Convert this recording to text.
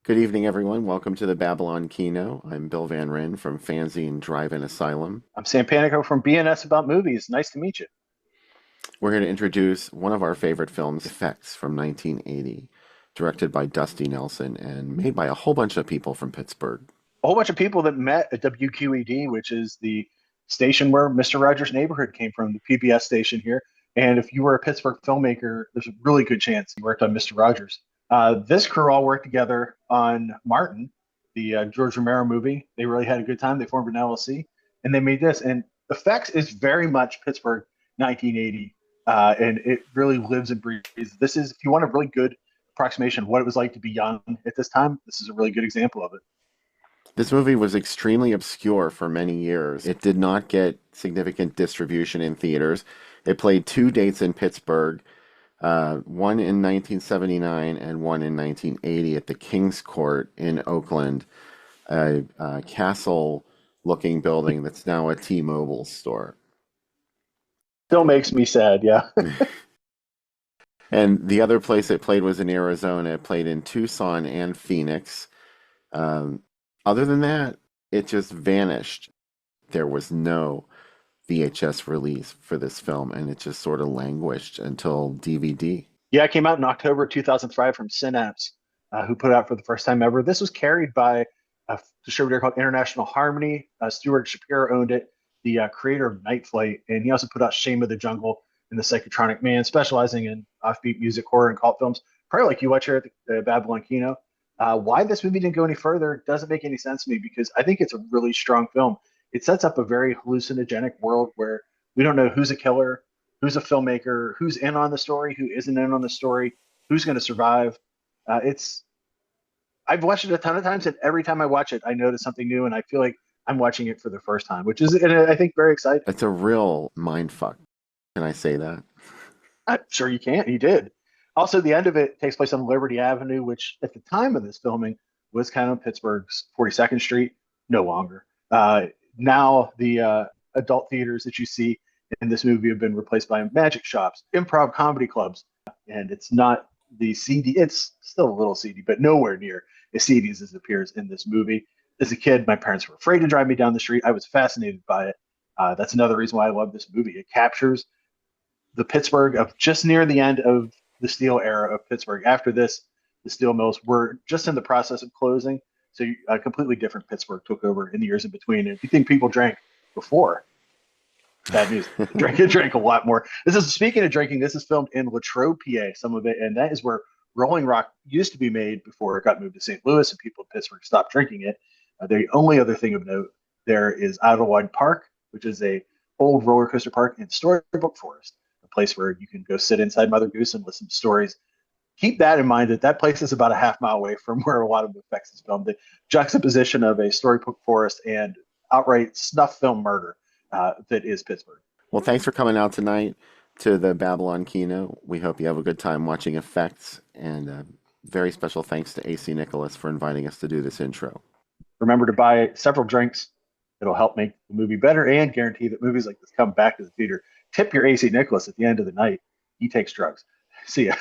Good evening, everyone. Welcome to the Babylon Kino. I'm Bill Van Ryn from Fanzine Drive-In Asylum. I'm Sam Panico from BNS About Movies. Nice to meet you. We're here to introduce one of our favorite films, Effects from 1980, directed by Dusty Nelson and made by a whole bunch of people from Pittsburgh. A whole bunch of people that met at WQED, which is the station where Mr. Rogers' Neighborhood came from, the PBS station here. And if you were a Pittsburgh filmmaker, there's a really good chance you worked on Mr. Rogers. This crew all worked together on Martin, the George Romero movie. They really had a good time. They formed an LLC and they made this. And Effects is very much Pittsburgh 1980. And it really lives and breathes. This is, if you want a really good approximation of what it was like to be young at this time, this is a really good example of it. This movie was extremely obscure for many years. It did not get significant distribution in theaters. It played two dates in Pittsburgh, one in 1979 and one in 1980 at the King's Court in Oakland, a castle-looking building that's now a T-Mobile store. Still makes me sad, yeah. And the other place it played was in Arizona. It played in Tucson and Phoenix. Um, Other than that, it just vanished. There was no VHS release for this film, and it just sort of languished until DVD. Yeah, it came out in October 2005 from Synapse, who put it out for the first time ever. This was carried by a distributor called International Harmony. Stuart Shapiro owned it, the creator of Night Flight, and he also put out Shame of the Jungle and The Psychotronic Man, specializing in offbeat music, horror, and cult films. Probably like you watch here at the Babylon Kino. Why this movie didn't go any further doesn't make any sense to me because I think it's a really strong film. It sets up a very hallucinogenic world where we don't know who's a killer, who's a filmmaker, who's in on the story, who isn't in on the story, who's going to survive. It's I've watched it a ton of times, and every time I watch it, I notice something new, and I feel like I'm watching it for the first time, which is, and I think, very exciting. It's a real mind fuck. Can I say that? I'm sure you can. You did. Also, the end of it takes place on Liberty Avenue, which at the time of this filming was kind of Pittsburgh's 42nd Street. No longer. Now the adult theaters that you see in this movie have been replaced by magic shops, improv comedy clubs, and it's not the CD. It's still a little seedy, but nowhere near as seedy as it appears in this movie. As a kid, my parents were afraid to drive me down the street. I was fascinated by it. That's another reason why I love this movie. It captures the Pittsburgh of just near the end of the steel era of Pittsburgh. After this, the steel mills were just in the process of closing. So a completely different Pittsburgh took over in the years in between. And if you think people drank before, bad news. Drank a lot more. This is, speaking of drinking, this is filmed in Latrobe, PA, some of it, and that is where Rolling Rock used to be made before it got moved to St. Louis and people in Pittsburgh stopped drinking it. The only other thing of note there is Idlewild Park, which is a old roller coaster park in Storybook Forest, a place where you can go sit inside Mother Goose and listen to stories. Keep that in mind that that place is about a half-mile away from where a lot of the effects is filmed. The juxtaposition of a Storybook Forest and outright snuff film murder that is Pittsburgh. Well, thanks for coming out tonight to the Babylon Kino. We hope you have a good time watching Effects, and very special thanks to AC Nicholas for inviting us to do this intro. Remember to buy several drinks. It'll help make the movie better and guarantee that movies like this come back to the theater. Tip your AC Nicholas at the end of the night. He takes drugs. See ya.